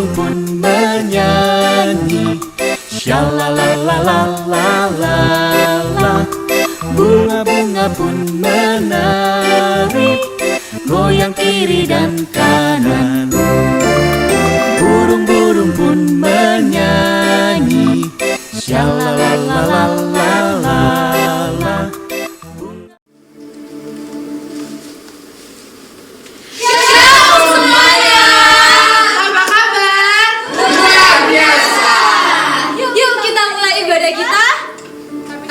burung-burung pun menyanyi. Shalalalalalalalala. Bunga-bunga pun menari, goyang kiri dan kanan. Burung-burung pun menyanyi. Shalalalalala.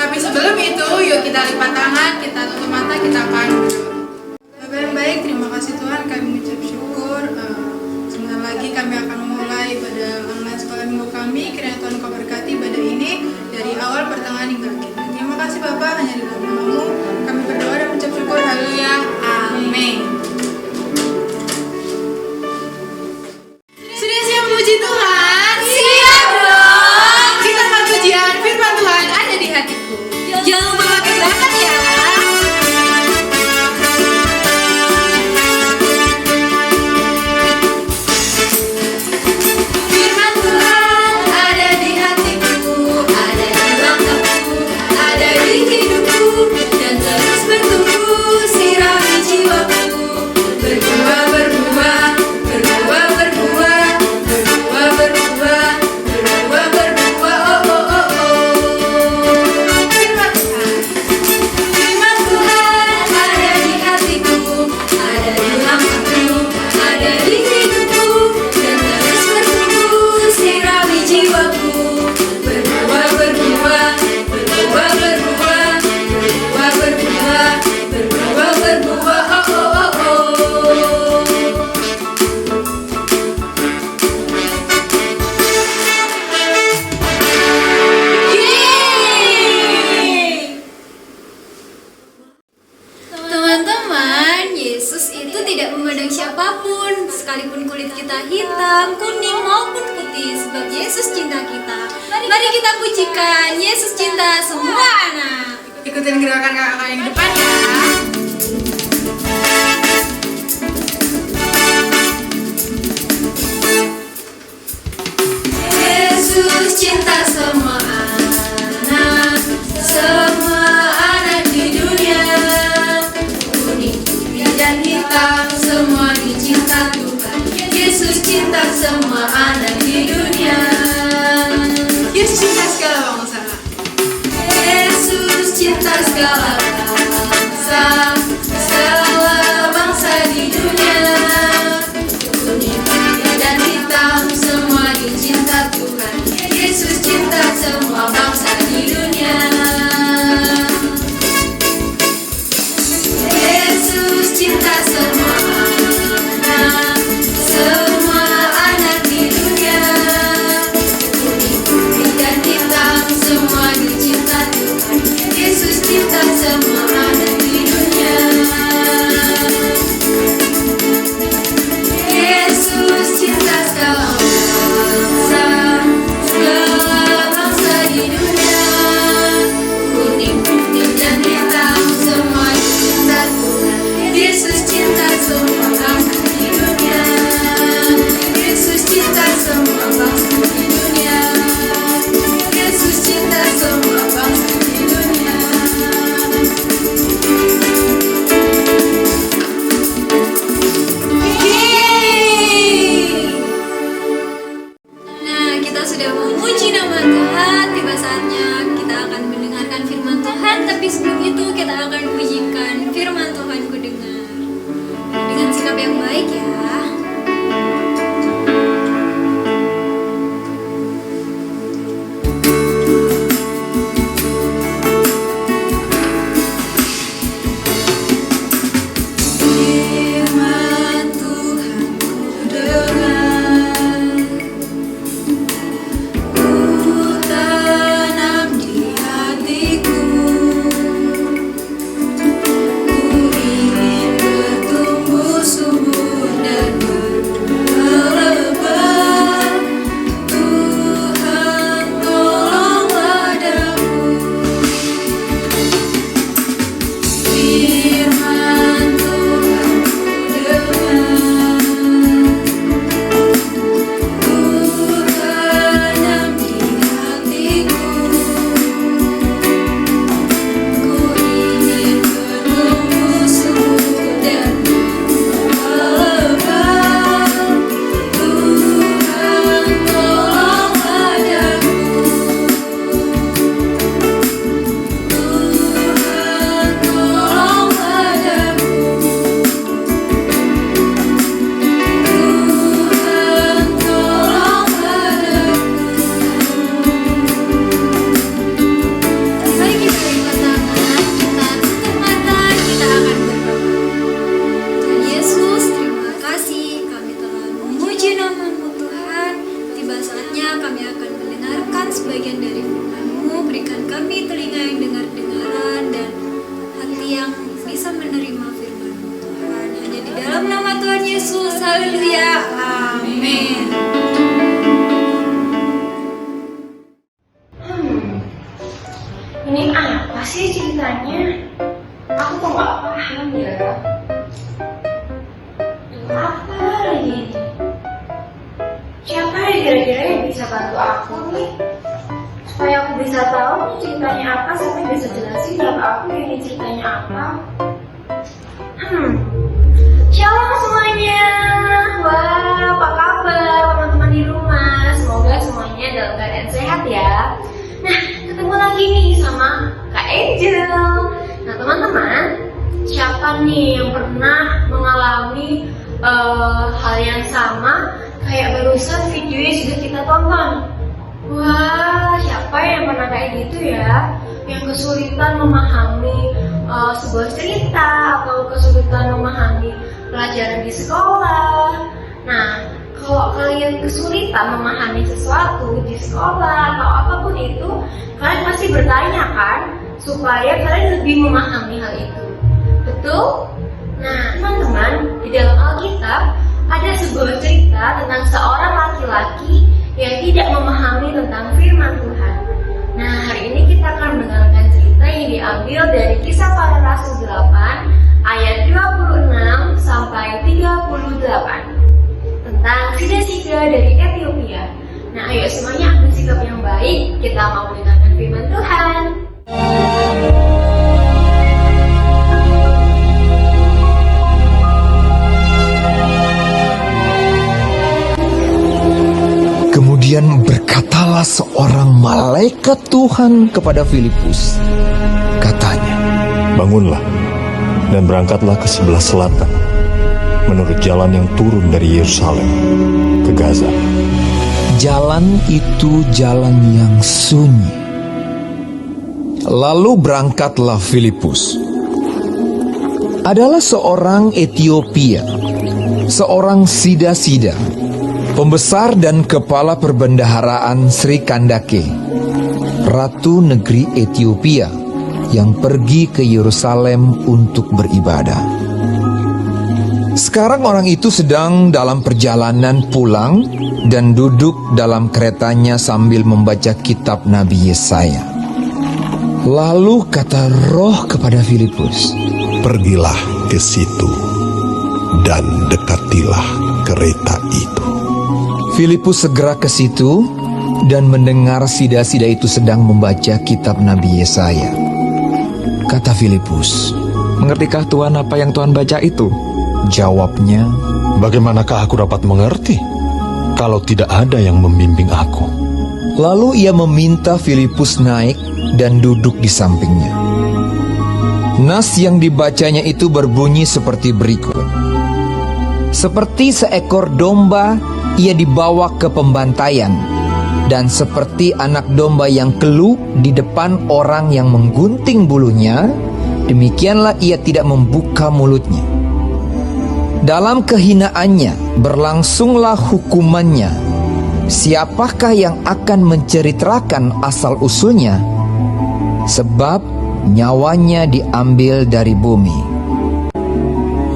Tapi sebelum itu, yuk kita lipat tangan, kita tutup mata, kita akan Bapak yang baik, terima kasih Tuhan, kami mengucap syukur. Sebentar lagi kami akan memulai ibadah online sekolah minggu kami. Kiranya Tuhan Kau berkati ibadah ini dari awal, pertengahan hingga akhir. Terima kasih Bapak, hanya di dalam nama-Mu kami berdoa dan mengucap syukur. Haleluya, amin. Sudah siap memuji Tuhan? Siap dong. Kita akan pujian firman Tuhan ada di hatiku. Jangan lupa gerakan ya. Firman Tuhan ada di hatiku, ada di langkahku, ada di hidupku, dan terus bertumbuh sirami jiwaku. Berbuah, berbuah, berbuah, berbuah, berbuah, berbuah, berbuah, berbuah, oh, oh, oh, oh. Firman Tuhan ada di hatiku, ada di langkahku, ada di hidupku, dan terus bertumbuh sirami jiwaku. Berbuah, berbuah, berbuah, berbuah, berbuah, berbuah, berbuah, berbuah, oh, oh, oh, oh. Teman-teman, Yesus itu tidak memandang siapapun, sekalipun kulit kita hitam, kuning maupun putih, sebab Yesus cinta kita. Mari kita pujikan, Yesus cinta semua anak. Ikutin gerakan kakak yang depan ya. Yesus cinta semua anak di dunia. Kuning, putih, dan hitam, semua dicinta Tuhan. Yesus cinta semua anak di dunia. Yesus cinta segala bangsa. Yesus cinta segala bangsa. ya. Amin. Ini apa sih ceritanya? Aku kok gak paham ya. Apa lagi ini? Siapa ya kira-kira yang bisa bantu aku nih? Supaya aku bisa tahu nih ceritanya apa, sampai bisa jelasin buat aku ini ceritanya apa. Shalom semuanya. Wah, apa kabar teman-teman di rumah? Semoga semuanya dalam keadaan sehat ya. Nah, ketemu lagi nih sama Kak Angel. Nah teman-teman, siapa nih yang pernah mengalami hal yang sama kayak barusan videonya sudah kita tonton? Wah, siapa yang pernah kayak gitu ya? Yang kesulitan memahami sebuah cerita atau kesulitan memahami pelajaran di sekolah. Nah, kalau kalian kesulitan memahami sesuatu di sekolah atau apapun itu, kalian pasti bertanya kan, supaya kalian lebih memahami hal itu. Betul? Nah, teman-teman, di dalam Alkitab ada sebuah cerita tentang seorang laki-laki yang tidak memahami tentang firman Tuhan. Nah, hari ini kita akan mendengarkan cerita yang diambil dari Kisah Para Rasul 8 ayat 26 sampai 38 tentang sida-sida dari Ethiopia. Nah, ayo semuanya ambil sikap yang baik, kita mau mendengarkan firman Tuhan. Kemudian berkatalah seorang malaikat Tuhan kepada Filipus. Katanya, bangunlah dan berangkatlah ke sebelah selatan, menurut jalan yang turun dari Yerusalem ke Gaza. jalan itu jalan yang sunyi. Lalu berangkatlah Filipus. Adalah seorang Ethiopia, seorang sida-sida, pembesar dan kepala perbendaharaan Sri Kandake, ratu negeri Ethiopia yang pergi ke Yerusalem untuk beribadah. Sekarang orang itu sedang dalam perjalanan pulang dan duduk dalam keretanya sambil membaca kitab Nabi Yesaya. Lalu kata Roh kepada Filipus, "Pergilah ke situ dan dekatilah kereta itu." Filipus segera ke situ dan mendengar sida-sida itu sedang membaca kitab Nabi Yesaya. Kata Filipus, "Mengertikah Tuhan apa yang Tuhan baca itu?" Jawabnya, "Bagaimanakah aku dapat mengerti kalau tidak ada yang membimbing aku?" lalu ia meminta Filipus naik dan duduk di sampingnya. Nas yang dibacanya itu berbunyi seperti berikut. Seperti seekor domba ia dibawa ke pembantaian, dan seperti anak domba yang keluh di depan orang yang menggunting bulunya, demikianlah ia tidak membuka mulutnya. Dalam kehinaannya berlangsunglah hukumannya. Siapakah yang akan menceritakan asal-usulnya? Sebab nyawanya diambil dari bumi.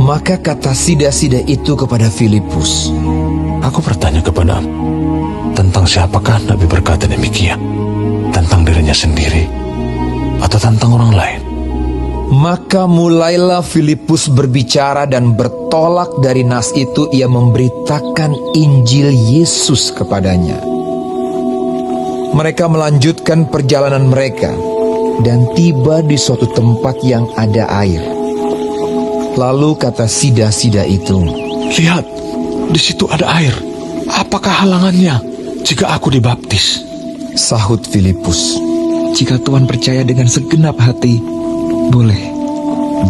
Maka kata sida-sida itu kepada Filipus, Aku bertanya kepadamu, tentang siapakah Nabi berkata demikian? Tentang dirinya sendiri atau tentang orang lain? Maka mulailah Filipus berbicara dan bertolak dari nas itu ia memberitakan Injil Yesus kepadanya. Mereka melanjutkan perjalanan mereka dan tiba di suatu tempat yang ada air. Lalu kata sida-sida itu, "Lihat, di situ ada air. Apakah halangannya jika aku dibaptis?" Sahut Filipus, "Jika Tuhan percaya dengan segenap hati, boleh."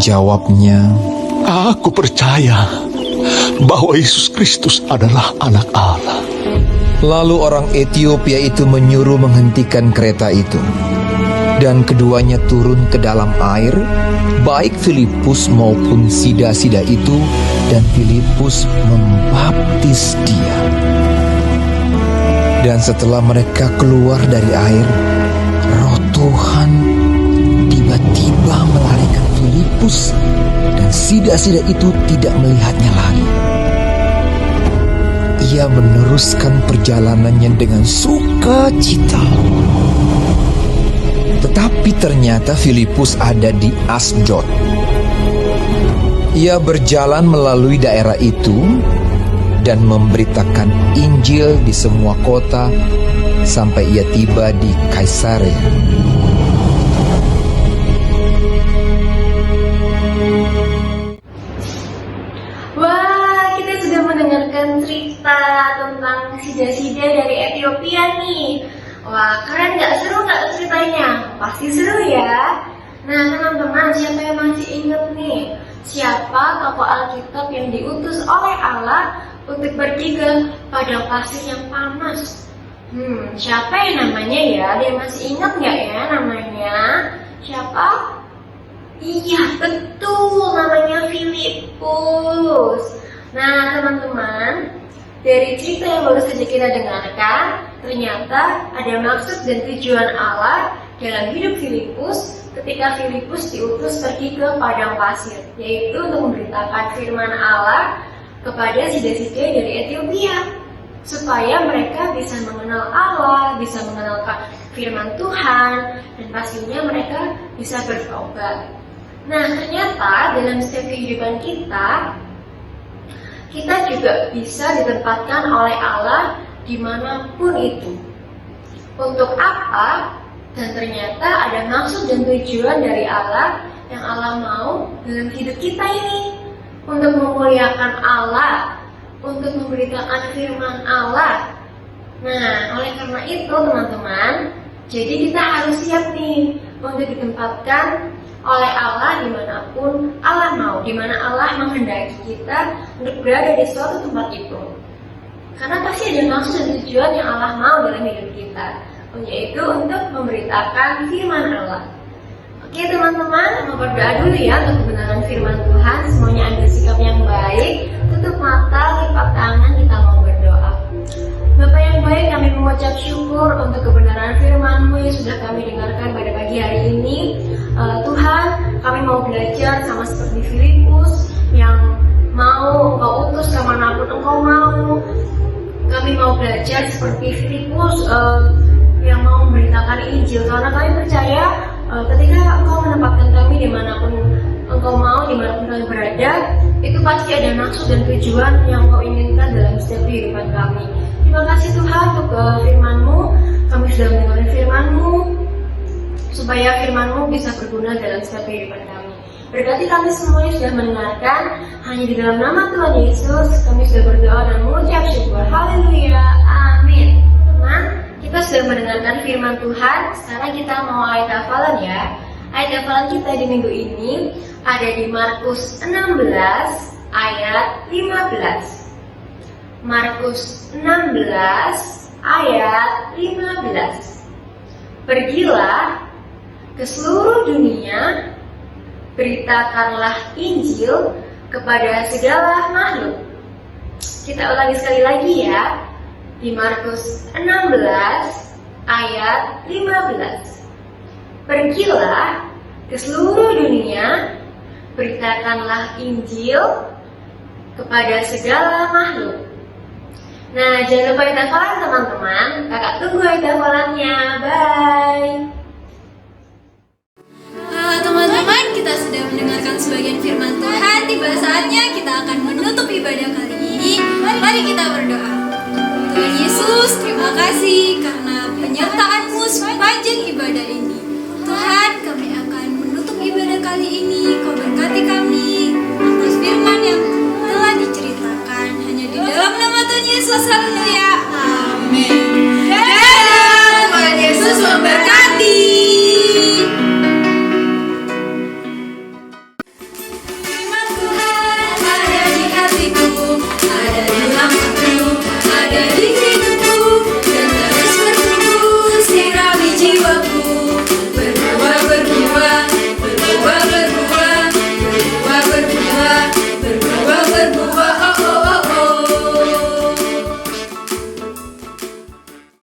Jawabnya, "Aku percaya bahwa Yesus Kristus adalah anak Allah." Lalu orang Ethiopia itu menyuruh menghentikan kereta itu. Dan keduanya turun ke dalam air, baik Filipus maupun sida-sida itu, dan Filipus membaptis dia. Dan setelah mereka keluar dari air, Roh Tuhan tiba-tiba melarikan Filipus, dan sida-sida itu tidak melihatnya lagi. ia meneruskan perjalanannya dengan sukacita. Tetapi ternyata Filipus ada di Asdod. Ia berjalan melalui daerah itu dan memberitakan Injil di semua kota sampai ia tiba di Kaisarea. Wah, kita sudah mendengarkan cerita tentang sida-sida dari Ethiopia nih. Wah, keren gak? Seru gak ceritanya? Pasti seru ya. Nah teman-teman, siapa yang masih ingat nih? Siapa tokoh Alkitab yang diutus oleh Allah untuk pergi ke padang pasir yang panas? Siapa yang namanya ya? Dia masih ingat gak ya namanya? Siapa? Iya, betul, namanya Filipus. Nah teman-teman, dari cerita yang baru saja kita dengarkan, ternyata ada maksud dan tujuan Allah dalam hidup Filipus ketika Filipus diutus pergi ke padang pasir, yaitu untuk memberitakan firman Allah kepada sida-sida dari Ethiopia, supaya mereka bisa mengenal Allah, bisa mengenal firman Tuhan, dan pastinya mereka bisa bertobat. Nah ternyata dalam setiap kehidupan kita juga bisa ditempatkan oleh Allah dimanapun itu. Untuk apa? Dan ternyata ada maksud dan tujuan dari Allah yang Allah mau dalam hidup kita ini. Untuk memuliakan Allah, untuk memberitakan firman Allah. Nah, oleh karena itu teman-teman, jadi kita harus siap nih untuk ditempatkan oleh Allah dimanapun Allah mau, dimana Allah menghendaki kita untuk berada di suatu tempat itu. Karena pasti ada maksud dan tujuan yang Allah mau dalam hidup kita, yaitu untuk memberitakan firman Allah. Oke teman-teman, mau berdoa dulu ya untuk kebenaran firman Tuhan. Semuanya ambil sikap yang baik, tutup mata, lipat tangan, kita mau berdoa. Bapak yang baik, kami mengucap syukur untuk kebenaran firman-Mu yang sudah kami dengarkan pada pagi hari ini. Tuhan, kami mau belajar sama seperti Filipus yang mau Engkau utus kemanapun Engkau mau. Kami mau belajar seperti Filipus yang mau memberitakan Injil, karena kami percaya ketika Engkau menempatkan kami dimanapun Engkau mau, dimanapun kami berada, itu pasti ada maksud dan tujuan yang Engkau inginkan dalam setiap kehidupan kami. Terima kasih Tuhan untuk firman-Mu. Kami sudah mendengar firman-Mu, supaya firman-Mu bisa berguna dalam setiap kehidupan kami. Berkati kami semuanya sudah mendengarkan. Hanya di dalam nama Tuhan Yesus kami sudah berdoa dan mengucap syukur. Haleluya, amin. Teman, kita sudah mendengarkan firman Tuhan. Sekarang kita mau ayat hafalan ya. Ayat hafalan kita di minggu ini ada di Markus 16 ayat 15. Markus 16 ayat 15. Pergilah ke seluruh dunia, beritakanlah Injil kepada segala makhluk. Kita ulangi sekali lagi ya. Di Markus 16 ayat 15. Pergilah ke seluruh dunia, beritakanlah Injil kepada segala makhluk. Nah, jangan lupa ayat hafalan teman-teman. Kakak tunggu ayat hafalannya. Bye. Teman-teman, kita sudah mendengarkan sebagian firman Tuhan. Tiba saatnya kita akan menutup ibadah kali ini. Mari kita berdoa. Tuhan Yesus, terima kasih karena penyertaan-Mu sepanjang ibadah ini. Tuhan, kami akan menutup ibadah kali ini. Kau berkati kami atas firman yang telah diceritakan. Hanya di dalam nama Tuhan Yesus, haleluya.